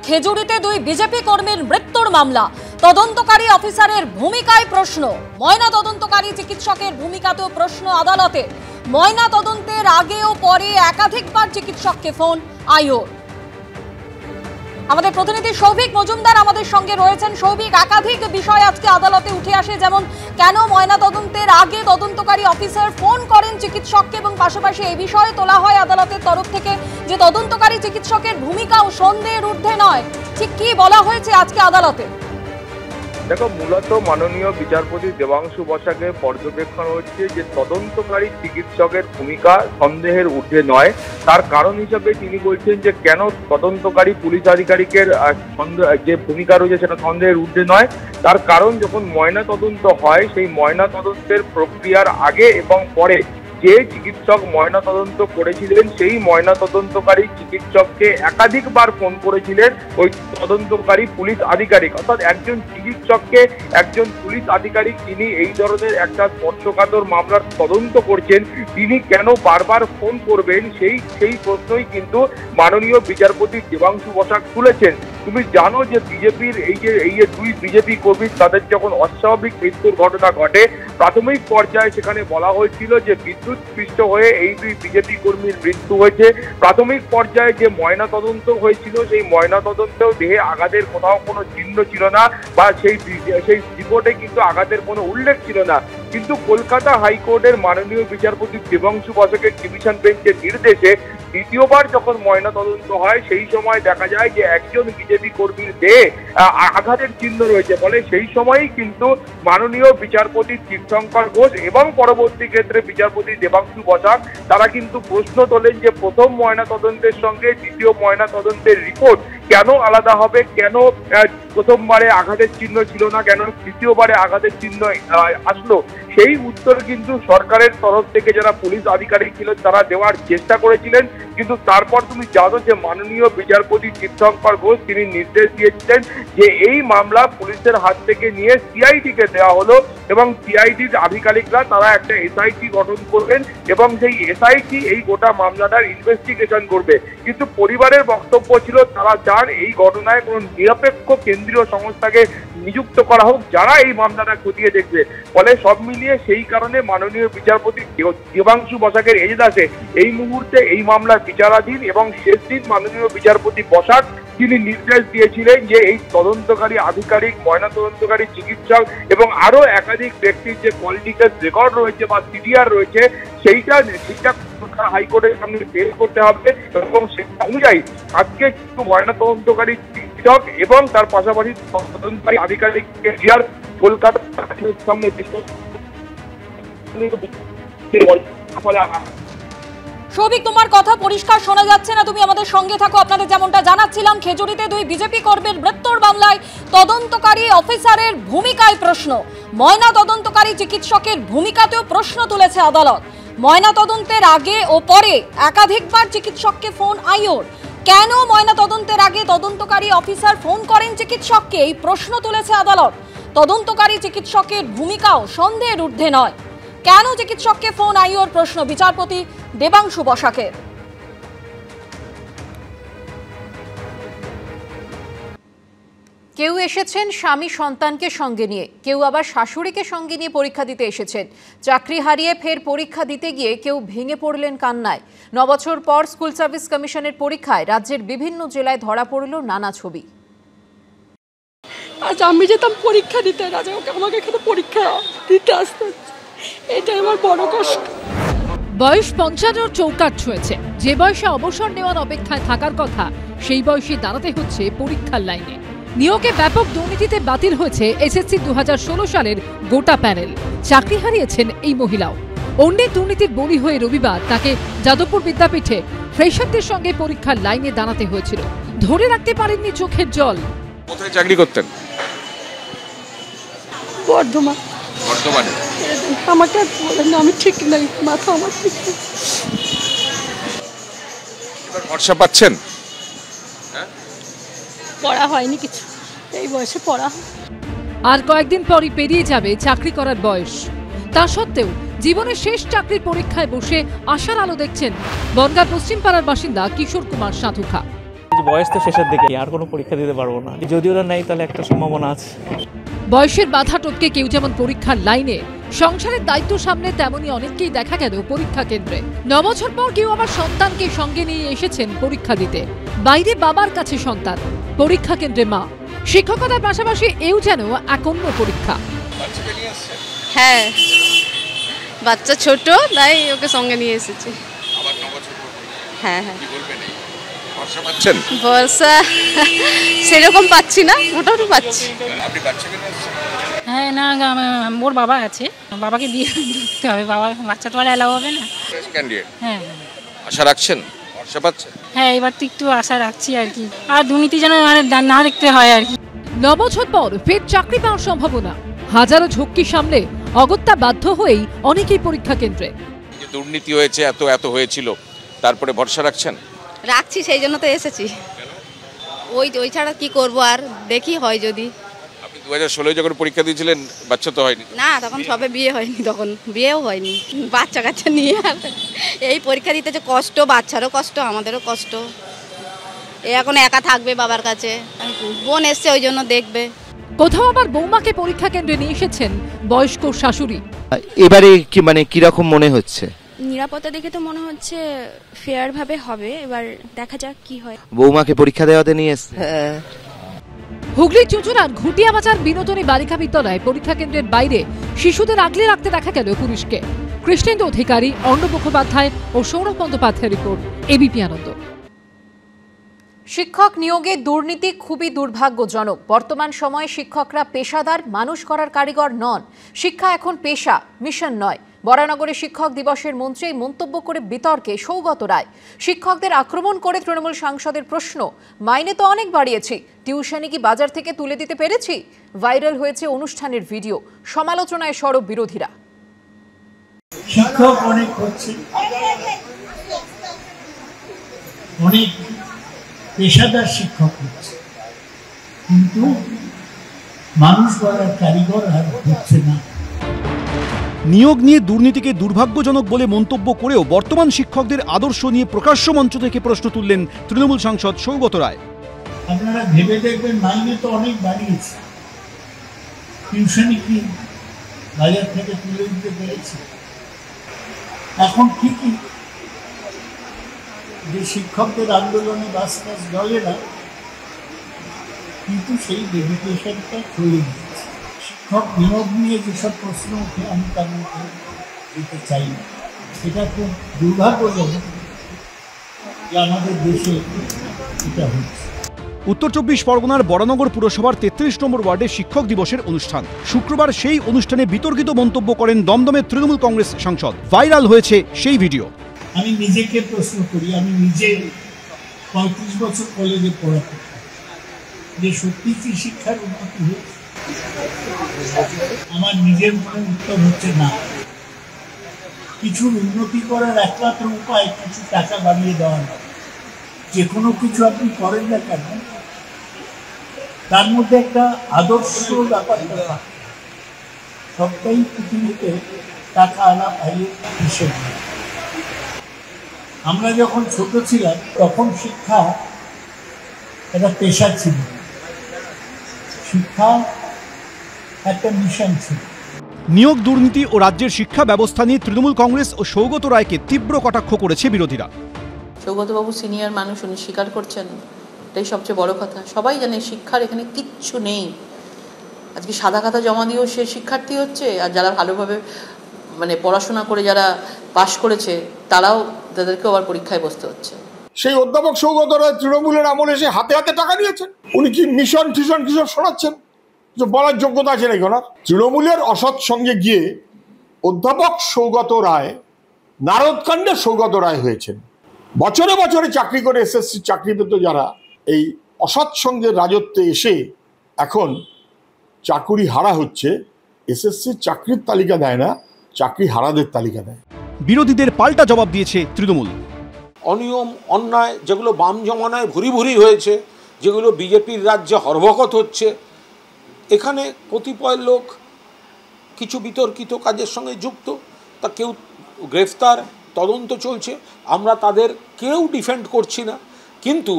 খেজুরিতে দুই বিজেপি কর্মীর মৃত্যুর মামলা, তদন্তকারী অফিসারের ভূমিকায় প্রশ্ন। ময়না তদন্তকারী চিকিৎসকের ভূমিকাতেও প্রশ্ন আদালতে। ময়না তদন্তের আগে ও পরে একাধিকবার চিকিৎসককে ফোন আইওর। আমাদের প্রতিনিধি সৌভিক মজুমদার আমাদের সঙ্গে রয়েছেন। সৌভিক, একাধিক বিষয় আজকে আদালতে উঠে আসে, যেমন কেন ময়না তদন্তের আগে তদন্তকারী অফিসার ফোন করেন চিকিৎসককে, এবং পাশাপাশি এই বিষয়ে তোলা হয় আদালতের তরফ থেকে যে তদন্তকারী চিকিৎসকের ভূমিকাও সন্দেহের ঊর্ধ্বে নয়। ঠিক কি বলা হয়েছে আজকে আদালতে? দেখো, মূলত মাননীয় বিচারপতি দেবাংশু বসাকের পর্যবেক্ষণ হচ্ছে যে তদন্তকারী চিকিৎসকের ভূমিকা সন্দেহের ঊর্ধ্বে নয়। তার কারণ হিসেবে তিনি বলছেন যে কেন তদন্তকারী পুলিশ আধিকারিকের যে ভূমিকা রয়েছে সেটা সন্দেহের ঊর্ধ্বে নয়। তার কারণ যখন ময়না তদন্ত হয়, সেই ময়না তদন্তের প্রক্রিয়ার আগে এবং পরে যে চিকিৎসক ময়না তদন্ত করেছিলেন সেই ময়না তদন্তকারী চিকিৎসককে একাধিকবার ফোন করেছিলেন ওই তদন্তকারী পুলিশ আধিকারিক। অর্থাৎ একজন চিকিৎসককে একজন পুলিশ আধিকারিক যিনি এই ধরনের একটা স্পর্শকাতর মামলার তদন্ত করছেন, তিনি কেন বারবার ফোন করবেন সেই প্রশ্নই কিন্তু মাননীয় বিচারপতি দেবাংশু বসাক তুলেছেন। তুমি জানো যে বিজেপির এই যে দুই বিজেপি কর্মী তাদের যখন অস্বাভাবিক মৃত্যুর ঘটনা ঘটে, প্রাথমিক পর্যায়ে সেখানে বলা হয়েছিল যে বিদ্যুৎস্পৃষ্ট হয়ে এই দুই বিজেপি কর্মীর মৃত্যু হয়েছে। প্রাথমিক পর্যায়ে যে ময়না তদন্ত হয়েছিল সেই ময়না তদন্তেও দেহে আঘাতের কোথাও কোনো চিহ্ন ছিল না, বা সেই রিপোর্টে কিন্তু আঘাতের কোনো উল্লেখ ছিল না। কিন্তু কলকাতা হাইকোর্টের মাননীয় বিচারপতি দেবাংশু বসাকের ডিভিশন বেঞ্চের নির্দেশে দ্বিতীয়বার যখন ময়না তদন্ত হয়, সেই সময় দেখা যায় যে একজন বিজেপি কর্মীর দেহে আঘাতের চিহ্ন রয়েছে। ফলে সেই সময়ই কিন্তু মাননীয় বিচারপতি তীর্থঙ্কর ঘোষ এবং পরবর্তী ক্ষেত্রে বিচারপতি দেবাংশু বসাক তারা কিন্তু প্রশ্ন তোলেন যে প্রথম ময়না তদন্তের সঙ্গে দ্বিতীয় ময়না তদন্তের রিপোর্ট কেন আলাদা হবে, কেন প্রথমবারে আঘাতের চিহ্ন ছিল না, কেন তৃতীয়বারে আঘাতের চিহ্ন আসলো। সেই উত্তর কিন্তু সরকারের তরফ থেকে যারা পুলিশ আধিকারিক ছিলেন তারা দেওয়ার চেষ্টা করেছিলেন। কিন্তু তারপর তুমি জানো যে মাননীয় বিচারপতি তীর্থঙ্কর ঘোষ তিনি নির্দেশ দিয়েছিলেন যে এই মামলা পুলিশের হাত থেকে নিয়ে সিআইডিকে দেওয়া হলো, এবং সিআইডির আধিকারিকরা তারা একটা এসআইটি গঠন করবেন এবং সেই এসআইটি এই গোটা মামলাটার ইনভেস্টিগেশন করবে। কিন্তু পরিবারের বক্তব্য ছিল তারা চান এই ঘটনায় কোনো নিরপেক্ষ কেন্দ্রীয় সংস্থাকে নিযুক্ত করা হোক যারা এই মামলাটা খতিয়ে দেখবে। ফলে সব মিলিয়ে সেই কারণে মাননীয় বিচারপতি দেবাংশু বসাকের এজলাসে এই মুহূর্তে এই মামলা বিচারাধীন, এবং শেষ দিন মাননীয় বিচারপতি বসাক তিনি নির্দেশ দিয়েছিলেন যে এই তদন্তকারী আধিকারিক, ময়না তদন্তকারী চিকিৎসক এবং আরো একাধিক ব্যক্তির যে পলিটিক্যাল রেকর্ড রয়েছে বা সিডিআর রয়েছে সেইটা হাইকোর্টের সামনে পেশ করতে হবে, এবং সেটা অনুযায়ী আজকে কিন্তু ময়না তদন্তকারী চিকিৎসক এবং তার পাশাপাশি তদন্তকারী আধিকারিককে কলকাতার সামনে সৌভিক, তোমার কথা পরিষ্কার শোনা যাচ্ছে না, তুমি আমাদের সঙ্গে থাকো। আপনাদের যেমনটা জানাচ্ছিলাম, খেজুরিতে দুই বিজেপি কর্মীর মৃত্যুর মামলায় তদন্তকারী অফিসারের ভূমিকায় প্রশ্ন। ময়না তদন্তকারী চিকিৎসকের ভূমিকাতেও প্রশ্ন তুলেছে আদালত। ময়না তদন্তের আগে ও পরে একাধিকবার চিকিৎসককে ফোন আইওর। কেন ময়না তদন্তের আগে তদন্তকারী অফিসার ফোন করেন চিকিৎসককে, এই প্রশ্ন তুলেছে আদালত। তদন্তকারী চিকিৎসকের ভূমিকাও সন্দেহের ঊর্ধ্বে নয়। কেন চিকিৎসককে ফোন আইওর প্রশ্ন বিচারপতি দেবাংশু বসাকের। কেউ এসেছেন স্বামী সন্তানকে সঙ্গে নিয়ে, কেউ আবার শাশুড়িকে সঙ্গে নিয়ে পরীক্ষা দিতে এসেছেন। চাকরি হারিয়ে ফের পরীক্ষা দিতে গিয়ে কেউ ভেঙে পড়লেন কান্নায়। 9 বছর পর স্কুল সার্ভিস কমিশনের পরীক্ষায় রাজ্যের বিভিন্ন জেলায় ধরা পড়ল নানা ছবি। আজ আমি যেতাম পরীক্ষা দিতে, রাজা আমাকে এখানে পরীক্ষা দিতে আসতে, এটাই আমার বড় কষ্ট। বয়স 55 চৌকাঠ ছুঁয়েছে। যে বয়সে অবসর নেওয়ার অপেক্ষায় থাকার কথা, সেই বয়সে দাঁড়াতে হচ্ছে পরীক্ষার লাইনে। নিয়োগে ব্যাপক দুর্নীতিতে বাতিল হয়েছে এসএসসি 2016 সালের গোটা প্যানেল। চাকরি হারিয়েছেন এই মহিলাও। অন্যের দুর্নীতির বলি হয়ে রবিবার তাকে যাদবপুর বিদ্যাপীঠে ফ্রেশারদের সঙ্গে পরীক্ষার লাইনে দাঁড়াতে হয়েছিল। ধরে রাখতে পারেননি চোখের জল। কোথায় চাকরি করতেন? বর্ধমানে। আমাকে বলেন আমি ঠিক নাই, মাথা আমার ঠিক নেই। এবার ভরসা পাচ্ছেন? পড়া হয়নি কিছু, এই বয়সে পড়া। আর কয়েকদিন পরই পেরিয়ে যাবে চাকরি করার বয়স। তা সত্ত্বেও জীবনের শেষ চাকরির পরীক্ষায় বসে আশার আলো দেখছেন বনগাঁ পশ্চিম পাড়ার বাসিন্দা কিশোর কুমার সাধুখা। বয়স তো শেষের দিকে, আর কোনো পরীক্ষা দিতে পারবো না। যদি ওরা নেই তাহলে একটা সম্ভাবনা আছে। বয়সের বাধা টপকে কেউ যেমন পরীক্ষার লাইনে, সংসারের দায়িত্ব সামনে তেমনই অনেককেই দেখা গেল পরীক্ষা কেন্দ্রে। 9 বছর পর কেউ আবার সন্তানকে সঙ্গে নিয়ে এসেছেন পরীক্ষা দিতে। বাইরে বাবার কাছে সন্তান, পরীক্ষা কেন্দ্রে মা। শিক্ষকতার পাশাপাশি এও যেন এক অন্য পরীক্ষা। হ্যাঁ, বাচ্চা ছোট, তাই ওকে সঙ্গে নিয়ে এসেছি। হ্যাঁ হ্যাঁ, ভরসা পাচ্ছেন? বর্ষা সেরকম পাচ্ছি না, মোটামুটি পাচ্ছি। আপনি বাচ্চাকে নিয়ে আসছেন? হ্যাঁ, না ওর বাবা আছে, বাবাকে দিয়ে দিতে হবে, বাবা বাচ্চা তো আর এলাও হবে না। হ্যাঁ, আশা রাখছেন? ভরসা পাচ্ছেন? হ্যাঁ, এবার তো একটু আশা রাখছি আর কি, আর দুর্নীতি যেন না দেখতে হয় আর কি। 9 বছর পর ফের চাকরি পাওয়ার সম্ভাবনা। হাজারো ঝক্কি সামলে অগত্যা বাধ্য হয়েই অনেকেই পরীক্ষা কেন্দ্রে। যে দুর্নীতি হয়েছে, এত হয়েছিল, তারপরে ভরসা রাখছেন? রাখছি, সেই জন্য তো এসেছি। ওই ছাড়া কি করব, আর দেখি হয় যদি। আপনি 2016 যখন পরীক্ষা দিয়েছিলেন, বাচ্চা তো হয়নি? না, তখন সবে বিয়ে হয়নি, তখন বিয়েও হয়নি। বাচ্চা কাচ্চা নিয়ে আর এই পরীক্ষা দিতে যে কষ্ট, বাচ্চারও কষ্ট, আমাদেরও কষ্ট। এ এখন একা থাকবে বাবার কাছে, বোন এসছে ওই জন্য দেখবে। কোথাও আবার বৌমাকে পরীক্ষা কেন্দ্রে নিয়ে এসেছেন বয়স্ক শাশুড়ি। এবারে কি কিরকম মনে হচ্ছে? নিরাপত্তা দেখে তো মনে হচ্ছে ফেয়ার ভাবে হবে, এবার দেখা যাক কি হয়। বৌমাকে পরীক্ষা দেওয়াতে নিয়ে এসছে? হ্যাঁ। হুগলির চুঁচুড়ার ঘুটিয়াবাজার বিনোদনী বালিকা বিদ্যালয় পরীক্ষা কেন্দ্রের বাইরে শিশুদের আগলে রাখতে দেখা গেল পুলিশকে। কৃষ্ণেন্দু অধিকারী, অর্ণব মুখোপাধ্যায় ও সৌরভ বন্দ্যোপাধ্যায়ের রিপোর্ট, এবিপি আনন্দ। শিক্ষক নিয়োগে দুর্নীতি খুবই দুর্ভাগ্যজনক। বর্তমান সময়ে শিক্ষকরা পেশাদার, মানুষ করার কারিগর নন। শিক্ষা এখন পেশা, মিশন নয়। বরানগরে শিক্ষক দিবসের মঞ্চে মন্তব্য করে বিতর্কে সৌগত রায়। শিক্ষকদের আক্রমণ করে তৃণমূল সাংসদের প্রশ্ন, মাইনে তো অনেক বাড়িয়েছি, টিউশনি কি বাজার থেকে তুলে দিতে পেরেছি? ভাইরাল হয়েছে অনুষ্ঠানের ভিডিও, সমালোচনায় সরব বিরোধীরা। শিক্ষক অনেক হচ্ছে, অনেক পেশাদার শিক্ষক হচ্ছে, কিন্তু মানুষ গড়ার কারিগর আর হচ্ছে না। নিয়োগ নিয়ে দুর্নীতিকে দুর্ভাগ্যজনক বলে মন্তব্য করেও বর্তমান শিক্ষকদের আদর্শ নিয়ে প্রকাশ্য মঞ্চ থেকে প্রশ্ন তুললেন তৃণমূল সাংসদ সৌগত রায়। আপনারা ভেবে দেখবেন, মাইনে তো অনেক বাড়িয়েছে, টিউশনি কি বাজার থেকে তুলে দিতে পেরেছে? এখন ঠিকই যে শিক্ষকদের আন্দোলনে বাস চলে না, কিন্তু সেই ডেডিকেশনটা চলে গেছে। শিক্ষক নিয়োগ নিয়ে যেসব প্রশ্ন উঠে, আমি তার মধ্যে দিতে চাই না। এটা খুব দুর্ভাগ্যজনক যে আমাদের দেশে এটা হচ্ছে। উত্তর 24 পরগনার বরানগর পুরসভার 33 নম্বর ওয়ার্ডে শিক্ষক দিবসের অনুষ্ঠান। শুক্রবার সেই অনুষ্ঠানে বিতর্কিত মন্তব্য করেন দমদমের তৃণমূল কংগ্রেস সাংসদ। ভাইরাল হয়েছে সেই ভিডিও। আমি নিজেকে প্রশ্ন করি, আমি নিজে 35 বছর কলেজে পড়াতে, যে সত্যি কি শিক্ষার উন্নতি হয়েছে? আমার নিজের মনে উত্তর হচ্ছে না। কিছুর উন্নতি করার একমাত্র উপায় কিছু টাকা বাড়িয়ে দেওয়া না। যে কোনো কিছু আপনি করেন না কেন, তার মধ্যে একটা আদর্শ ব্যাপার থাকে। সবটাই পৃথিবীতে টাকা আনা পাইয়ে হিসেব। আমরা যখন ছোট ছিলাম তখন শিক্ষা একটা পেশা ছিল, শিক্ষা একটা মিশন ছিল। নিয়োগ দুর্নীতি ও রাজ্যের শিক্ষা ব্যবস্থা নিয়ে তৃণমূল কংগ্রেস ও সৌগত রায়কে তীব্র কটাক্ষ করেছে বিরোধীরা। সৌগতবাবু সিনিয়র মানুষ, উনি স্বীকার করছেন, এটাই সবচেয়ে বড় কথা। সবাই জানে শিক্ষার এখানে কিচ্ছু নেই। আজকে সাদা খাতা জমা দিয়েও সে শিক্ষার্থী হচ্ছে, আর যারা ভালোভাবে পড়াশোনা করে যারা পাশ করেছে তাদেরকেও আবার পরীক্ষায় বসতে হচ্ছে। সেই অধ্যাপক সৌগত রায় তৃণমূলের আমলে এসে হাতে হাতে টাকা নিয়েছেন। উনি কি মিশন টিশন কিসব শোনাচ্ছেন? যে বলার যোগ্যতা আছে নাকি ওনার? তৃণমূলের অসৎ সঙ্গে গিয়ে অধ্যাপক সৌগত রায় নারদকাণ্ডে সৌগত রায় হয়েছেন। বছরে বছরে চাকরি করে এসএসসি চাকরি পেত যারা, এই অসৎ সঙ্গে রাজত্বে এসে এখন চাকুরি হারা হচ্ছে। এসএসসি চাকরির তালিকা দেয় না, চাকরি হারাদের তালিকা দেয়। বিরোধীদের পাল্টা জবাব দিয়েছে তৃণমূল। অনিয়ম অন্যায় যেগুলো বাম জমানায় ভুরি ভুরি হয়েছে, যেগুলো বিজেপির রাজ্যে হরভকত হচ্ছে, এখানে কতিপয় লোক কিছু বিতর্কিত কাজের সঙ্গে যুক্ত, তা কেউ গ্রেফতার, তদন্ত চলছে। আমরা তাদের কেউ ডিফেন্ড করছি না, কিন্তু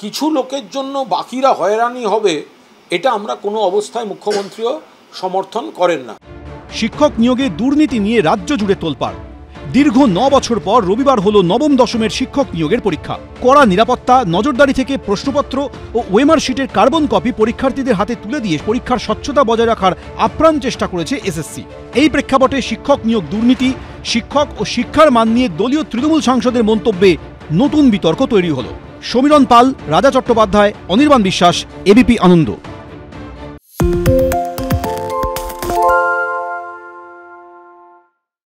কিছু লোকের জন্য বাকিরা হয়রানি হবে, এটা আমরা কোনো অবস্থায় মুখ্যমন্ত্রীও সমর্থন করেন না। শিক্ষক নিয়োগে দুর্নীতি নিয়ে রাজ্য জুড়ে তোলপাড়। দীর্ঘ 9 বছর পর রবিবার হলো নবম দশমের শিক্ষক নিয়োগের পরীক্ষা। কড়া নিরাপত্তা, নজরদারি থেকে প্রশ্নপত্র ও ওয়েমার শিটের কার্বন কপি পরীক্ষার্থীদের হাতে তুলে দিয়ে পরীক্ষার স্বচ্ছতা বজায় রাখার আপ্রাণ চেষ্টা করেছে এসএসসি। এই প্রেক্ষাপটে শিক্ষক নিয়োগ দুর্নীতি, শিক্ষক ও শিক্ষার মান নিয়ে দলীয় তৃণমূল সাংসদের মন্তব্যে নতুন বিতর্ক তৈরি হলো। সমীরণ পাল, রাজা চট্টোপাধ্যায়, অনির্বাণ বিশ্বাস, এবিপি আনন্দ।